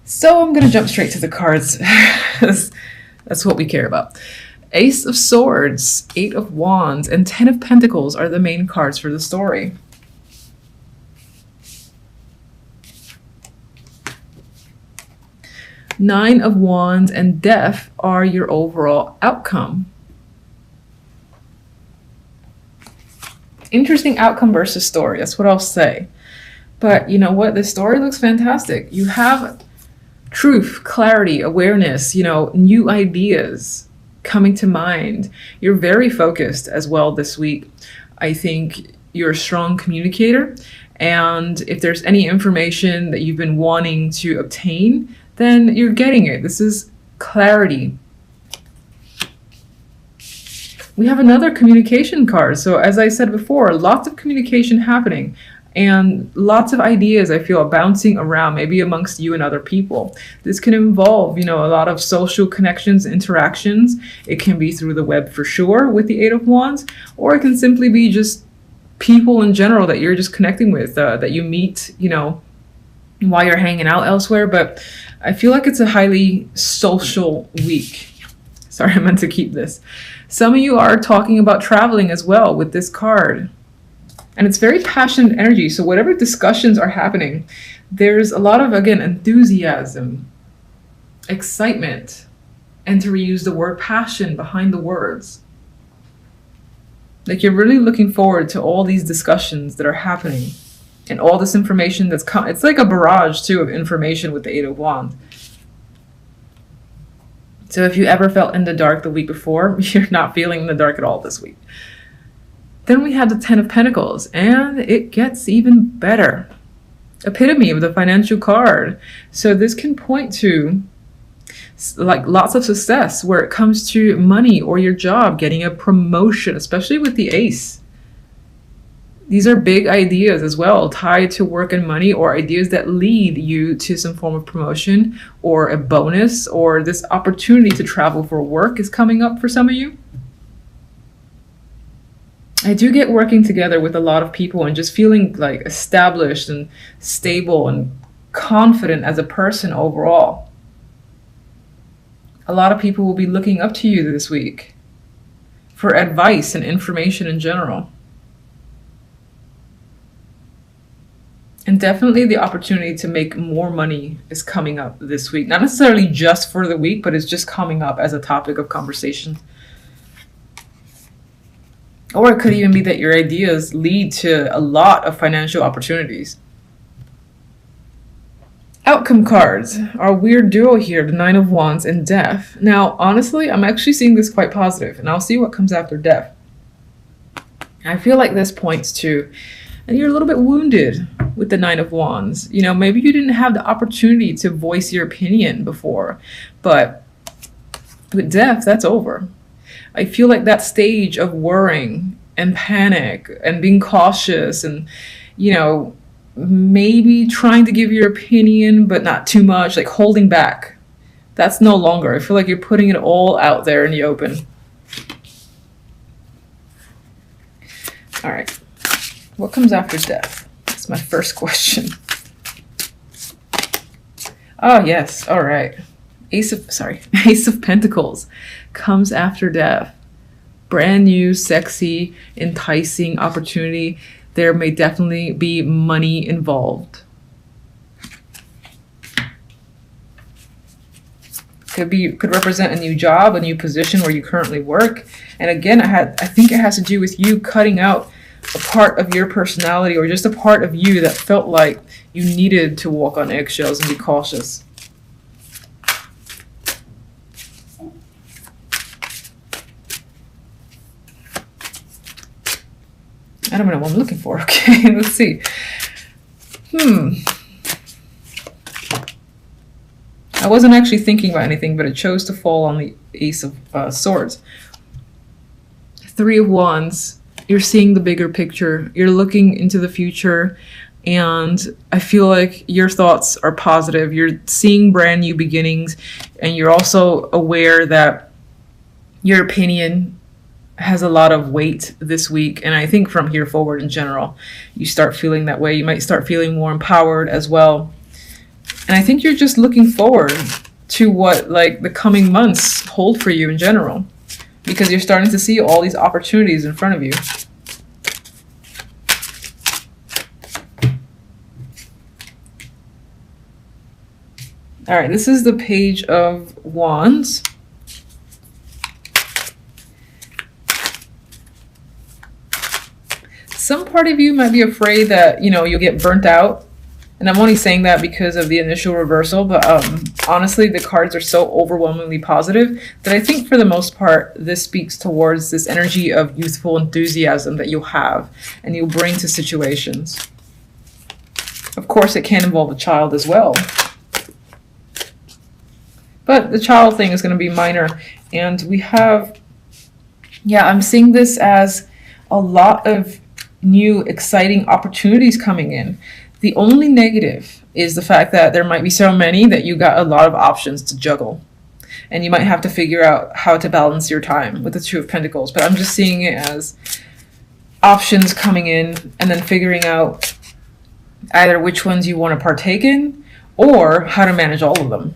So I'm going to jump straight to the cards. That's what we care about. Ace of Swords, Eight of Wands, and Ten of Pentacles are the main cards for the story. Nine of Wands and Death are your overall outcome. Interesting outcome versus story. That's what I'll say. But you know what? The story looks fantastic. You have truth, clarity, awareness, new ideas coming to mind. You're very focused as well this week. I think you're a strong communicator. And if there's any information that you've been wanting to obtain, then you're getting it. This is clarity. We have another communication card. So as I said before, lots of communication happening and lots of ideas I feel bouncing around, maybe amongst you and other people. This can involve, a lot of social connections, interactions. It can be through the web for sure with the Eight of Wands, or it can simply be just people in general that you're just connecting with, that you meet, while you're hanging out elsewhere. But I feel like it's a highly social week. Sorry, I meant to keep this. Some of you are talking about traveling as well with this card. And it's very passionate energy. So whatever discussions are happening, there's a lot of, again, enthusiasm, excitement, and to reuse the word passion behind the words. Like you're really looking forward to all these discussions that are happening and all this information that's coming. It's like a barrage too of information with the Eight of Wands. So if you ever felt in the dark the week before, you're not feeling in the dark at all this week. Then we had the Ten of Pentacles, and it gets even better. Epitome of the financial card. So this can point to like lots of success where it comes to money or your job, getting a promotion, especially with the Ace. These are big ideas as well, tied to work and money, or ideas that lead you to some form of promotion or a bonus, or this opportunity to travel for work is coming up for some of you. I do get working together with a lot of people and just feeling like established and stable and confident as a person overall. A lot of people will be looking up to you this week for advice and information in general. And definitely the opportunity to make more money is coming up this week. Not necessarily just for the week, but it's just coming up as a topic of conversation. Or it could even be that your ideas lead to a lot of financial opportunities. Outcome cards are a weird duo here, the Nine of Wands and Death. Now, honestly, I'm actually seeing this quite positive, and I'll see what comes after Death. I feel like this points to, and you're a little bit wounded with the Nine of Wands. Maybe you didn't have the opportunity to voice your opinion before, but with Death, that's over. I feel like that stage of worrying and panic and being cautious and, maybe trying to give your opinion, but not too much, like holding back. That's no longer. I feel like you're putting it all out there in the open. All right. What comes after Death? That's my first question. Oh, yes. All right. Ace of Pentacles comes after Death. Brand new, sexy, enticing opportunity. There may definitely be money involved. Could represent a new job, a new position where you currently work. And again, I think it has to do with you cutting out a part of your personality or just a part of you that felt like you needed to walk on eggshells and be cautious. I don't know what I'm looking for. Okay, let's see. I wasn't actually thinking about anything, but it chose to fall on the Ace of Swords. Three of Wands. You're seeing the bigger picture. You're looking into the future. And I feel like your thoughts are positive. You're seeing brand new beginnings. And you're also aware that your opinion has a lot of weight this week. And I think from here forward in general, you start feeling that way. You might start feeling more empowered as well. And I think you're just looking forward to what like the coming months hold for you in general, because you're starting to see all these opportunities in front of you. All right, this is the Page of Wands. Some part of you might be afraid that, you know, you'll get burnt out. And I'm only saying that because of the initial reversal, but honestly, the cards are so overwhelmingly positive that I think for the most part, this speaks towards this energy of youthful enthusiasm that you'll have and you'll bring to situations. Of course, it can involve a child as well. But the child thing is going to be minor. And we have, yeah, I'm seeing this as a lot of new, exciting opportunities coming in. The only negative is the fact that there might be so many that you got a lot of options to juggle. And you might have to figure out how to balance your time with the Two of Pentacles. But I'm just seeing it as options coming in and then figuring out either which ones you want to partake in or how to manage all of them.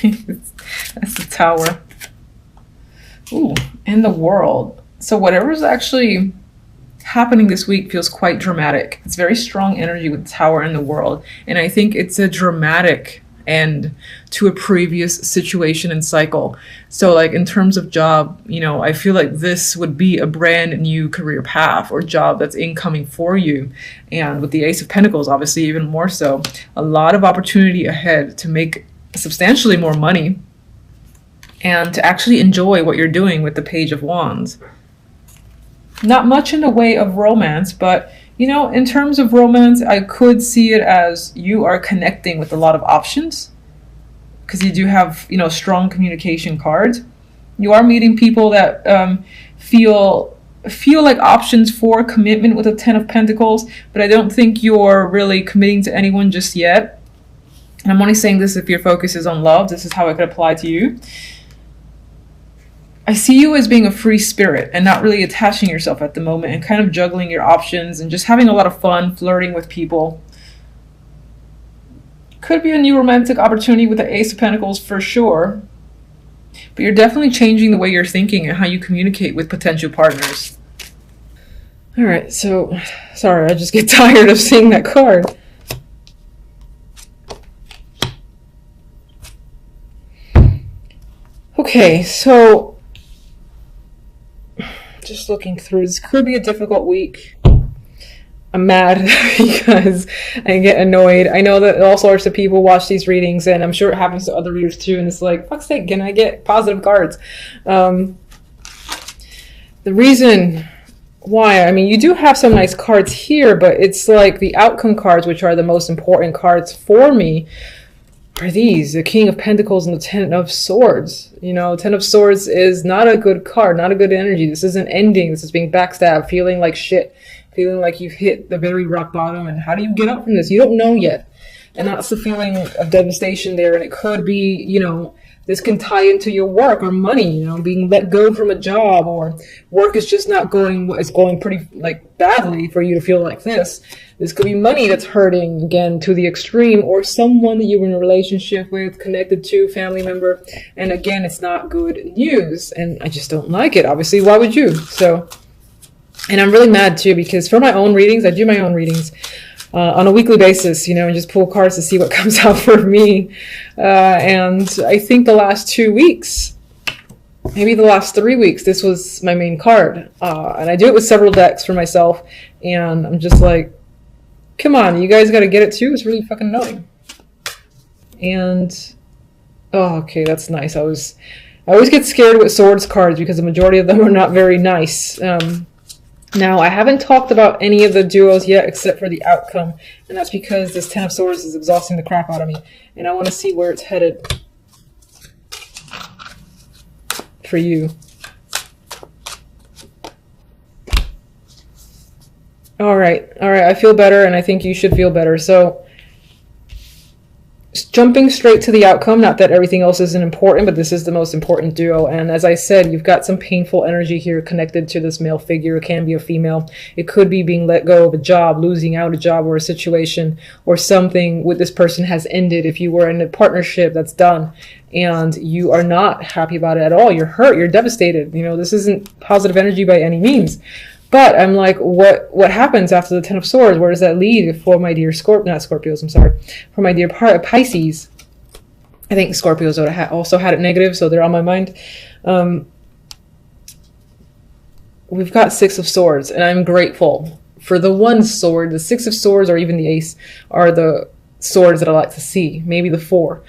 That's the Tower. Ooh, and the World. So whatever's actually happening this week feels quite dramatic. It's very strong energy with the Tower and the World. And I think it's a dramatic end to a previous situation and cycle. So like in terms of job, you know, I feel like this would be a brand new career path or job that's incoming for you. And with the Ace of Pentacles, obviously even more so, a lot of opportunity ahead to make substantially more money and to actually enjoy what you're doing with the Page of Wands. Not much in the way of romance, but you know, in terms of romance, I could see it as you are connecting with a lot of options because you do have, you know, strong communication cards. You are meeting people that feel like options for commitment with a Ten of Pentacles, but I don't think you're really committing to anyone just yet. And I'm only saying this if your focus is on love. This is how it could apply to you. I see you as being a free spirit and not really attaching yourself at the moment and kind of juggling your options and just having a lot of fun flirting with people. Could be a new romantic opportunity with the Ace of Pentacles for sure. But you're definitely changing the way you're thinking and how you communicate with potential partners. All right, so sorry, I just get tired of seeing that card. Okay, so just looking through, this could be a difficult week. I'm mad because I get annoyed. I know that all sorts of people watch these readings, and I'm sure it happens to other readers too, and it's like, fuck's sake, can I get positive cards? The reason why, I mean, you do have some nice cards here, but it's like the outcome cards, which are the most important cards for me, are these, the King of Pentacles and the Ten of Swords. You know, Ten of Swords is not a good card, not a good energy. This isn't ending. This is being backstabbed, feeling like shit, feeling like you've hit the very rock bottom. And how do you get up from this? You don't know yet. And that's the feeling of devastation there. And it could be, you know, this can tie into your work or money, you know, being let go from a job, or work is just not going, it's going pretty like badly for you to feel like this. This could be money that's hurting, again, to the extreme, or someone that you were in a relationship with, connected to, family member. And again, it's not good news. And I just don't like it. Obviously, why would you? So, and I'm really mad too, because for my own readings, I do my own readings on a weekly basis, you know, and just pull cards to see what comes out for me. And I think the last 2 weeks, maybe the last 3 weeks, this was my main card. And I do it with several decks for myself. And I'm just like, come on, you guys got to get it too. It's really fucking annoying. And, oh, okay, that's nice. I always get scared with swords cards because the majority of them are not very nice. Now, I haven't talked about any of the duos yet except for the outcome. And that's because this Ten of Swords is exhausting the crap out of me. And I want to see where it's headed for you. All right, I feel better, and I think you should feel better. So jumping straight to the outcome, not that everything else isn't important, but this is the most important duo. And as I said, you've got some painful energy here connected to this male figure. It can be a female. It could be being let go of a job, losing out a job or a situation, or something with this person has ended. If you were in a partnership that's done and you are not happy about it at all, you're hurt, you're devastated. You know, this isn't positive energy by any means. But I'm like, what happens after the Ten of Swords? Where does that lead for my dear Scorpios, I'm sorry. For my dear Pisces. I think Scorpios also had it negative, so they're on my mind. We've got Six of Swords, and I'm grateful for the one sword. The Six of Swords, or even the Ace, are the swords that I like to see. Maybe the Four.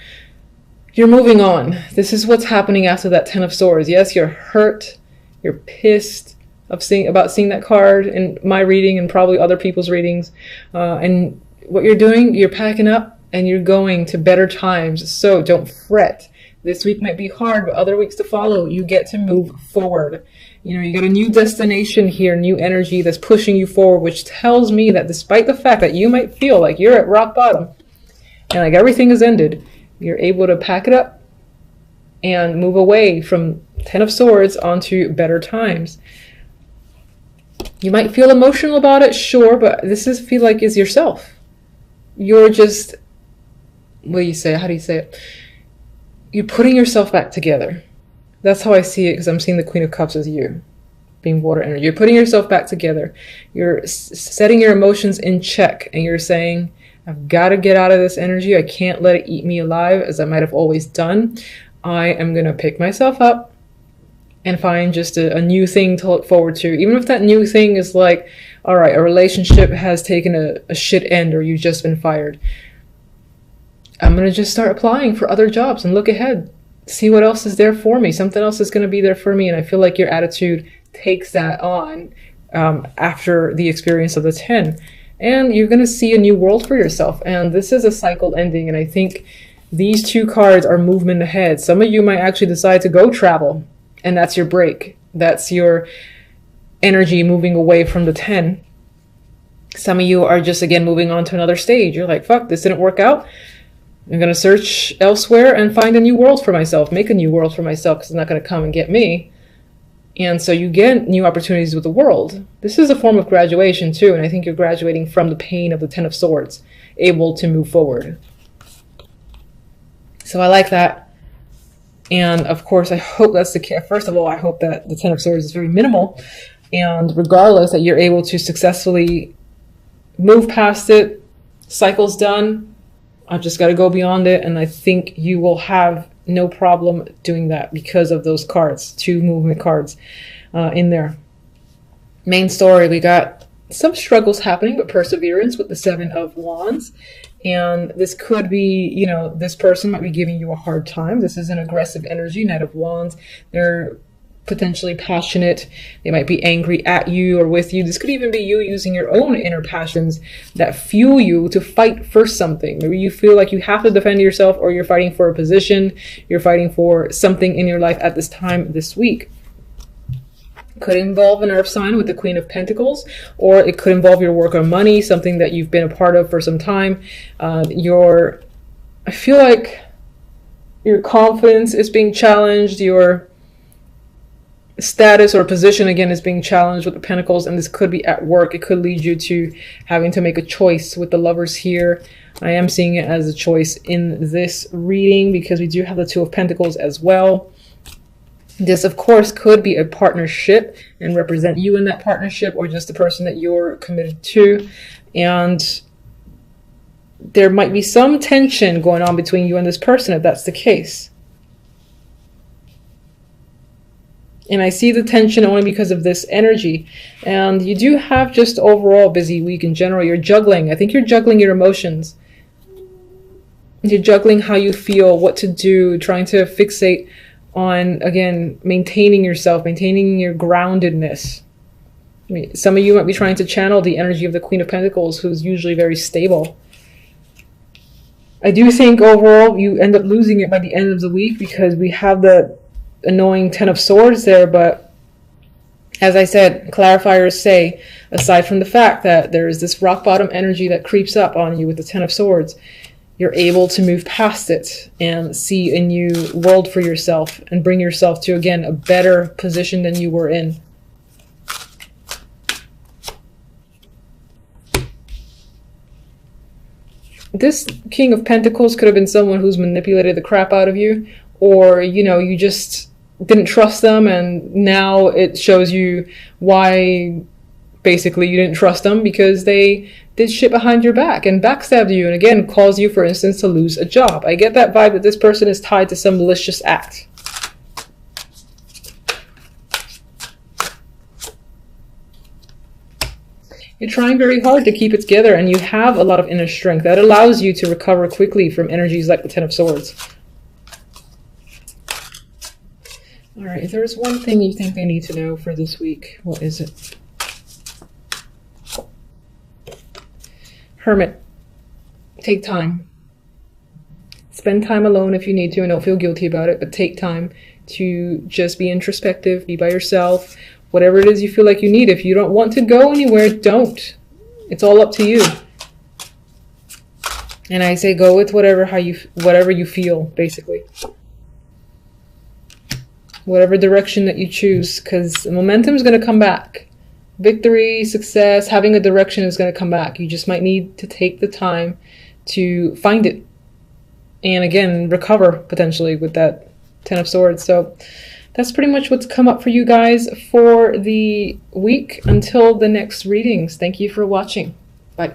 You're moving on. This is what's happening after that Ten of Swords. Yes, you're hurt. You're pissed about seeing that card in my reading and probably other people's readings. And what you're doing, you're packing up and you're going to better times. So don't fret. This week might be hard, but other weeks to follow, you get to move forward. You know, you got a new destination here, new energy that's pushing you forward, which tells me that despite the fact that you might feel like you're at rock bottom and like everything has ended, you're able to pack it up and move away from Ten of Swords onto better times. You might feel emotional about it, sure, but this feel like is yourself. You're just, what do you say? How do you say it? You're putting yourself back together. That's how I see it, because I'm seeing the Queen of Cups as you, being water energy. You're putting yourself back together. You're setting your emotions in check, and you're saying, I've got to get out of this energy. I can't let it eat me alive, as I might have always done. I am going to pick myself up and find just a new thing to look forward to. Even if that new thing is like, all right, a relationship has taken a shit end, or you've just been fired. I'm going to just start applying for other jobs and look ahead. See what else is there for me. Something else is going to be there for me. And I feel like your attitude takes that on after the experience of the 10. And you're going to see a new world for yourself. And this is a cycle ending. And I think these two cards are movement ahead. Some of you might actually decide to go travel. And that's your break. That's your energy moving away from the 10. Some of you are just, again, moving on to another stage. You're like, fuck, this didn't work out. I'm going to search elsewhere and find a new world for myself. Make a new world for myself, because it's not going to come and get me. And so you get new opportunities with the world. This is a form of graduation, too. And I think you're graduating from the pain of the Ten of Swords, able to move forward. So I like that. And of course, I hope that's the case. First of all, I hope that the Ten of Swords is very minimal. And regardless, that you're able to successfully move past it. Cycle's done. I've just got to go beyond it. And I think you will have no problem doing that because of those cards, two movement cards in there. Main story, we got some struggles happening, but perseverance with the Seven of Wands. And this could be, you know, this person might be giving you a hard time. This is an aggressive energy, Knight of Wands. They're potentially passionate. They might be angry at you or with you. This could even be you using your own inner passions that fuel you to fight for something. Maybe you feel like you have to defend yourself, or you're fighting for a position. You're fighting for something in your life at this time this week. Could involve an earth sign with the Queen of Pentacles, or it could involve your work or money, something that you've been a part of for some time. I feel like your confidence is being challenged, your status or position again is being challenged with the Pentacles, and this could be at work. It could lead you to having to make a choice with the Lovers here. I am seeing it as a choice in this reading because we do have the Two of Pentacles as well. This, of course, could be a partnership and represent you in that partnership, or just the person that you're committed to. And there might be some tension going on between you and this person if that's the case. And I see the tension only because of this energy. And you do have just overall busy week in general. You're juggling. I think you're juggling your emotions. You're juggling how you feel, what to do, trying to fixate on, again, maintaining yourself, maintaining your groundedness. I mean, some of you might be trying to channel the energy of the Queen of Pentacles, who's usually very stable. I do think overall you end up losing it by the end of the week because we have the annoying Ten of Swords there. But as I said, clarifiers say, aside from the fact that there is this rock bottom energy that creeps up on you with the Ten of Swords, you're able to move past it and see a new world for yourself and bring yourself to, again, a better position than you were in. This King of Pentacles could have been someone who's manipulated the crap out of you, or, you know, you just didn't trust them, and now it shows you why basically you didn't trust them, because they did shit behind your back and backstabbed you, and again caused you, for instance, to lose a job. I get that vibe that this person is tied to some malicious act. You're trying very hard to keep it together, and you have a lot of inner strength that allows you to recover quickly from energies like the Ten of Swords. All right, if there's one thing you think they need to know for this week, what is it? Hermit. Take time. Spend time alone if you need to, and don't feel guilty about it, but take time to just be introspective, be by yourself, whatever it is you feel like you need. If you don't want to go anywhere, don't. It's all up to you. And I say go with whatever you feel, basically. Whatever direction that you choose, because momentum is going to come back. Victory, success, having a direction is going to come back. You just might need to take the time to find it. And again, recover potentially with that Ten of Swords. So that's pretty much what's come up for you guys for the week until the next readings. Thank you for watching. Bye.